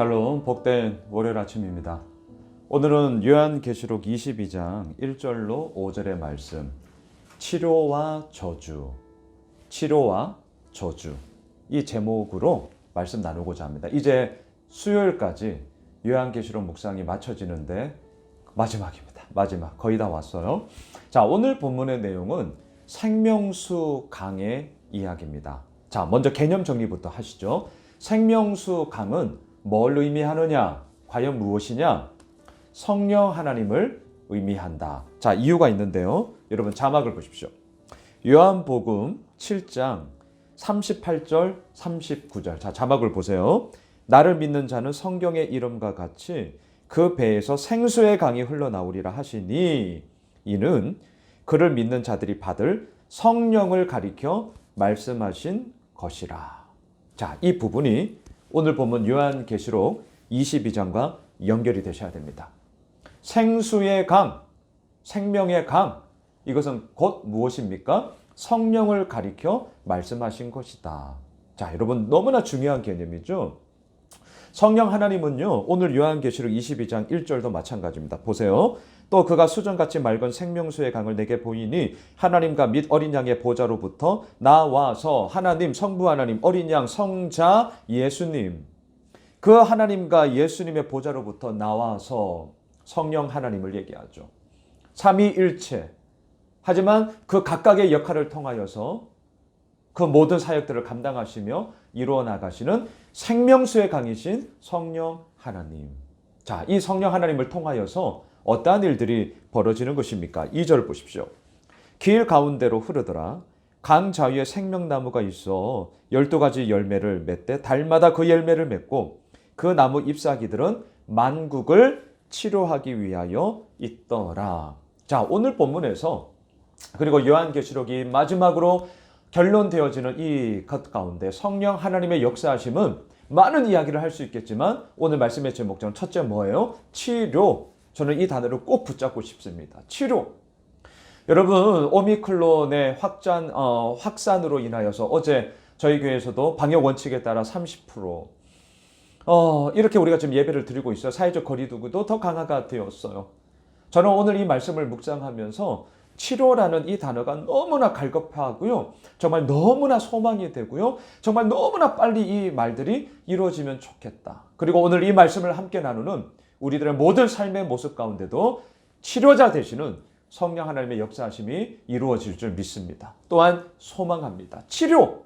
샬롬, 복된 월요일 아침입니다. 오늘은 요한계시록 22장 1절로 5절의 말씀, 치료와 저주, 치료와 저주, 이 제목으로 말씀 나누고자 합니다. 이제 수요일까지 요한계시록 묵상이 마쳐지는데 마지막입니다. 마지막, 거의 다 왔어요. 자, 오늘 본문의 내용은 생명수 강의 이야기입니다. 자, 먼저 개념 정리부터 하시죠. 생명수 강은 뭘 의미하느냐? 과연 무엇이냐? 성령 하나님을 의미한다. 자, 이유가 있는데요. 여러분 자막을 보십시오. 요한복음 7장 38절 39절. 자, 자막을 보세요. 나를 믿는 자는 성경의 이름과 같이 그 배에서 생수의 강이 흘러나오리라 하시니 이는 그를 믿는 자들이 받을 성령을 가리켜 말씀하신 것이라. 자, 이 부분이 오늘 본문 요한계시록 22장과 연결이 되셔야 됩니다. 생수의 강, 생명의 강, 이것은 곧 무엇입니까? 성령을 가리켜 말씀하신 것이다. 자, 여러분 너무나 중요한 개념이죠. 성령 하나님은요, 오늘 요한계시록 22장 1절도 마찬가지입니다. 보세요. 또 그가 수정같이 맑은 생명수의 강을 내게 보이니 하나님과 및 어린 양의 보좌로부터 나와서 하나님, 성부 하나님, 어린 양, 성자 예수님, 그 하나님과 예수님의 보좌로부터 나와서 성령 하나님을 얘기하죠. 삼위일체. 하지만 그 각각의 역할을 통하여서 그 모든 사역들을 감당하시며 이루어 나가시는 생명수의 강이신 성령 하나님. 자, 이 성령 하나님을 통하여서 어떠한 일들이 벌어지는 것입니까? 2절 보십시오. 길 가운데로 흐르더라. 강 자위에 생명나무가 있어 12가지 열매를 맺되 달마다 그 열매를 맺고 그 나무 잎사귀들은 만국을 치료하기 위하여 있더라. 자, 오늘 본문에서 그리고 요한계시록이 마지막으로 결론되어지는 이 것 가운데 성령 하나님의 역사하심은 많은 이야기를 할 수 있겠지만 오늘 말씀의 제목처럼 첫째 뭐예요? 치료. 저는 이 단어를 꼭 붙잡고 싶습니다. 치료. 여러분, 오미크론의 확산으로 인하여서 어제 저희 교회에서도 방역 원칙에 따라 30% 이렇게 우리가 지금 예배를 드리고 있어요. 사회적 거리두기도 더 강화가 되었어요. 저는 오늘 이 말씀을 묵상하면서 치료라는 이 단어가 너무나 갈급하고요. 정말 너무나 소망이 되고요. 정말 너무나 빨리 이 말들이 이루어지면 좋겠다. 그리고 오늘 이 말씀을 함께 나누는 우리들의 모든 삶의 모습 가운데도 치료자 되시는 성령 하나님의 역사하심이 이루어질 줄 믿습니다. 또한 소망합니다. 치료!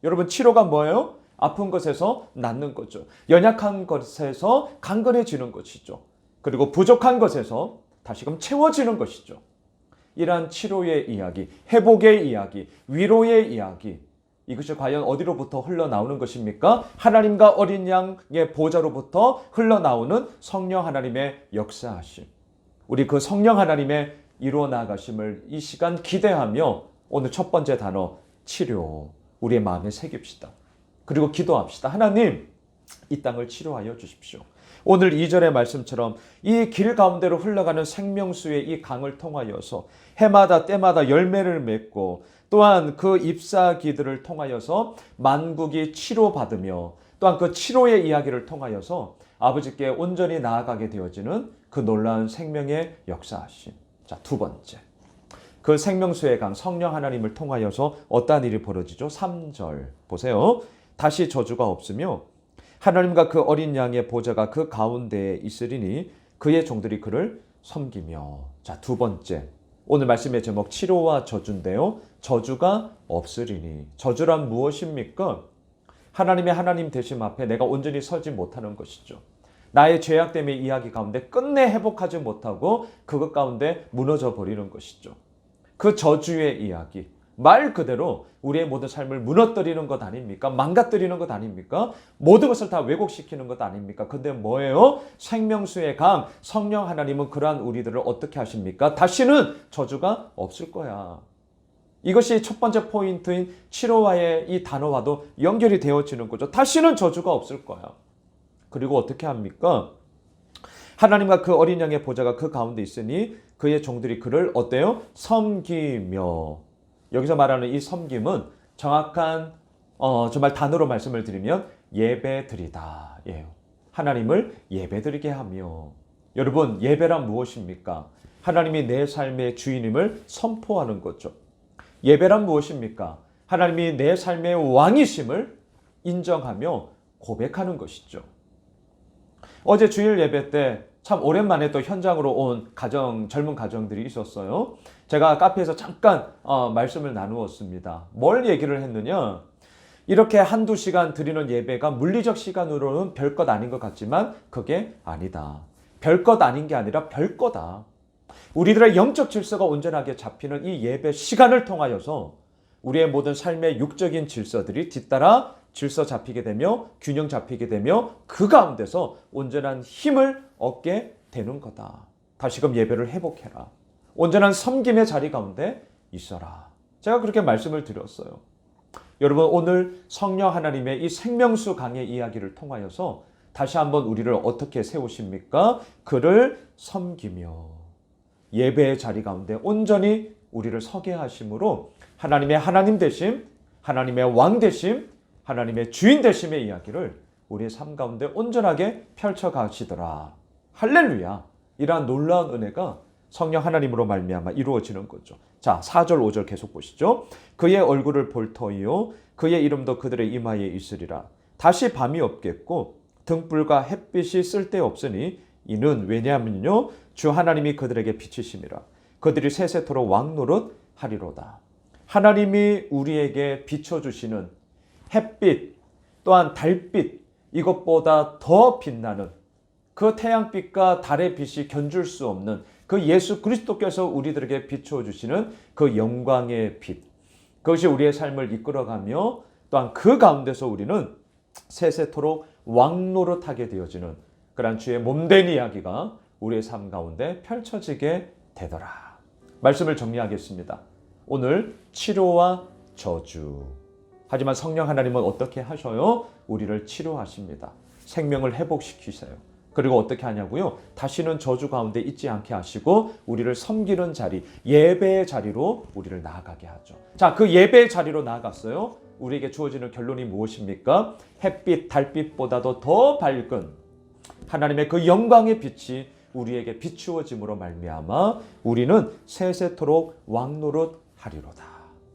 여러분, 치료가 뭐예요? 아픈 것에서 낫는 거죠. 연약한 것에서 강건해지는 것이죠. 그리고 부족한 것에서 다시금 채워지는 것이죠. 이러한 치료의 이야기, 회복의 이야기, 위로의 이야기, 이것이 과연 어디로부터 흘러나오는 것입니까? 하나님과 어린 양의 보좌로부터 흘러나오는 성령 하나님의 역사하심. 우리 그 성령 하나님의 이루어 나가심을 이 시간 기대하며 오늘 첫 번째 단어 치료, 우리의 마음에 새깁시다. 그리고 기도합시다. 하나님, 이 땅을 치료하여 주십시오. 오늘 2절의 말씀처럼 이 길 가운데로 흘러가는 생명수의 이 강을 통하여서 해마다 때마다 열매를 맺고 또한 그 잎사귀들을 통하여서 만국이 치료받으며 또한 그 치료의 이야기를 통하여서 아버지께 온전히 나아가게 되어지는 그 놀라운 생명의 역사하심. 자, 두 번째. 그 생명수의 강 성령 하나님을 통하여서 어떠한 일이 벌어지죠? 3절 보세요. 다시 저주가 없으며 하나님과 그 어린 양의 보좌가 그 가운데에 있으리니 그의 종들이 그를 섬기며. 자, 두 번째. 오늘 말씀의 제목 치료와 저주인데요. 저주가 없으리니. 저주란 무엇입니까? 하나님의 하나님 되심 앞에 내가 온전히 서지 못하는 것이죠. 나의 죄악됨의 이야기 가운데 끝내 회복하지 못하고 그것 가운데 무너져 버리는 것이죠. 그 저주의 이야기. 말 그대로 우리의 모든 삶을 무너뜨리는 것 아닙니까? 망가뜨리는 것 아닙니까? 모든 것을 다 왜곡시키는 것 아닙니까? 근데 뭐예요? 생명수의 강, 성령 하나님은 그러한 우리들을 어떻게 하십니까? 다시는 저주가 없을 거야. 이것이 첫 번째 포인트인 치료와의 이 단어와도 연결이 되어지는 거죠. 다시는 저주가 없을 거야. 그리고 어떻게 합니까? 하나님과 그 어린 양의 보좌가 그 가운데 있으니 그의 종들이 그를 어때요? 섬기며. 여기서 말하는 이 섬김은 정확한 정말 단어로 말씀을 드리면 예배드리다 예요. 하나님을 예배드리게 하며. 여러분, 예배란 무엇입니까? 하나님이 내 삶의 주인임을 선포하는 거죠. 예배란 무엇입니까? 하나님이 내 삶의 왕이심을 인정하며 고백하는 것이죠. 어제 주일 예배 때 참 오랜만에 또 현장으로 온 젊은 가정들이 있었어요. 제가 카페에서 잠깐 말씀을 나누었습니다. 뭘 얘기를 했느냐? 이렇게 한두 시간 드리는 예배가 물리적 시간으로는 별것 아닌 것 같지만 그게 아니다. 별것 아닌 게 아니라 별거다. 우리들의 영적 질서가 온전하게 잡히는 이 예배 시간을 통하여서 우리의 모든 삶의 육적인 질서들이 뒤따라 질서 잡히게 되며 균형 잡히게 되며 그 가운데서 온전한 힘을 얻게 되는 거다. 다시금 예배를 회복해라. 온전한 섬김의 자리 가운데 있어라. 제가 그렇게 말씀을 드렸어요. 여러분, 오늘 성령 하나님의 이 생명수 강의 이야기를 통하여서 다시 한번 우리를 어떻게 세우십니까? 그를 섬기며 예배의 자리 가운데 온전히 우리를 서게 하심으로 하나님의 하나님 되심, 하나님의 왕 되심, 하나님의 주인 되심의 이야기를 우리의 삶 가운데 온전하게 펼쳐 가시더라. 할렐루야. 이러한 놀라운 은혜가 성령 하나님으로 말미암아 이루어지는 거죠. 자, 4절 5절 계속 보시죠. 그의 얼굴을 볼 터이요 그의 이름도 그들의 이마에 있으리라. 다시 밤이 없겠고 등불과 햇빛이 쓸데없으니 이는 왜냐하면요 주 하나님이 그들에게 비치심이라. 그들이 세세토록 왕노릇 하리로다. 하나님이 우리에게 비춰주시는 햇빛 또한 달빛 이것보다 더 빛나는 그 태양빛과 달의 빛이 견줄 수 없는 그 예수 그리스도께서 우리들에게 비춰주시는 그 영광의 빛, 그것이 우리의 삶을 이끌어가며 또한 그 가운데서 우리는 세세토록 왕노릇하게 되어지는 그러한 주의 몸된 이야기가 우리의 삶 가운데 펼쳐지게 되더라. 말씀을 정리하겠습니다. 오늘 치료와 저주. 하지만 성령 하나님은 어떻게 하셔요? 우리를 치료하십니다. 생명을 회복시키세요. 그리고 어떻게 하냐고요? 다시는 저주 가운데 있지 않게 하시고 우리를 섬기는 자리, 예배의 자리로 우리를 나아가게 하죠. 자, 그 예배의 자리로 나아갔어요. 우리에게 주어지는 결론이 무엇입니까? 햇빛, 달빛보다도 더 밝은 하나님의 그 영광의 빛이 우리에게 비추어짐으로 말미암아 우리는 세세토록 왕노릇 하리로다.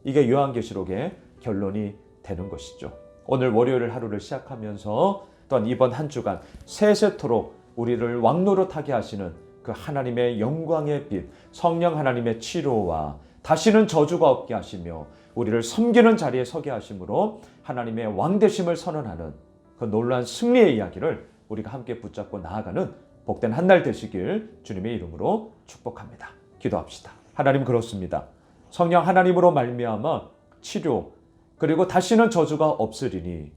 이게 요한계시록의 결론이 되는 것이죠. 오늘 월요일 하루를 시작하면서 또한 이번 한 주간 세세토록 우리를 왕노릇하게 하시는 그 하나님의 영광의 빛, 성령 하나님의 치료와 다시는 저주가 없게 하시며 우리를 섬기는 자리에 서게 하심으로 하나님의 왕되심을 선언하는 그 놀라운 승리의 이야기를 우리가 함께 붙잡고 나아가는 복된 한 날 되시길 주님의 이름으로 축복합니다. 기도합시다. 하나님, 그렇습니다. 성령 하나님으로 말미암아 치료 그리고 다시는 저주가 없으리니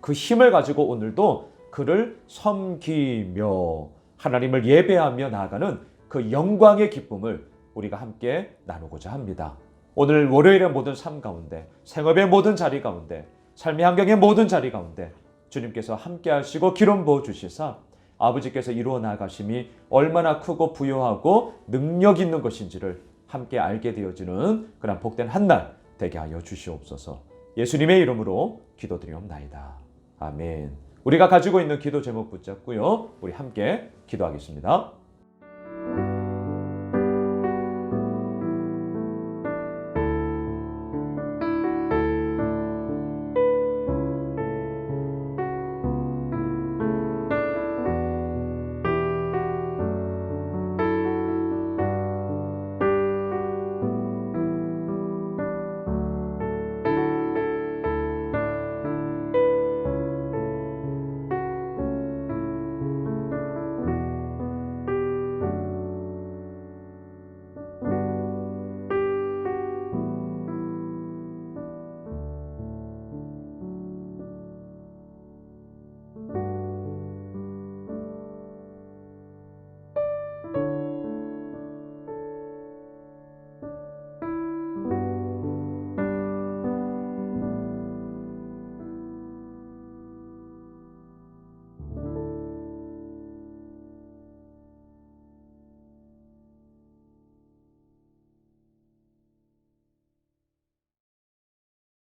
그 힘을 가지고 오늘도 그를 섬기며 하나님을 예배하며 나아가는 그 영광의 기쁨을 우리가 함께 나누고자 합니다. 오늘 월요일의 모든 삶 가운데, 생업의 모든 자리 가운데, 삶의 환경의 모든 자리 가운데 주님께서 함께 하시고 기름 부어 주시사 아버지께서 이루어 나가심이 얼마나 크고 부요하고 능력 있는 것인지를 함께 알게 되어지는 그런 복된 한 날 되게 하여 주시옵소서. 예수님의 이름으로 기도드리옵나이다. 아멘. 우리가 가지고 있는 기도 제목 붙잡고요. 우리 함께 기도하겠습니다.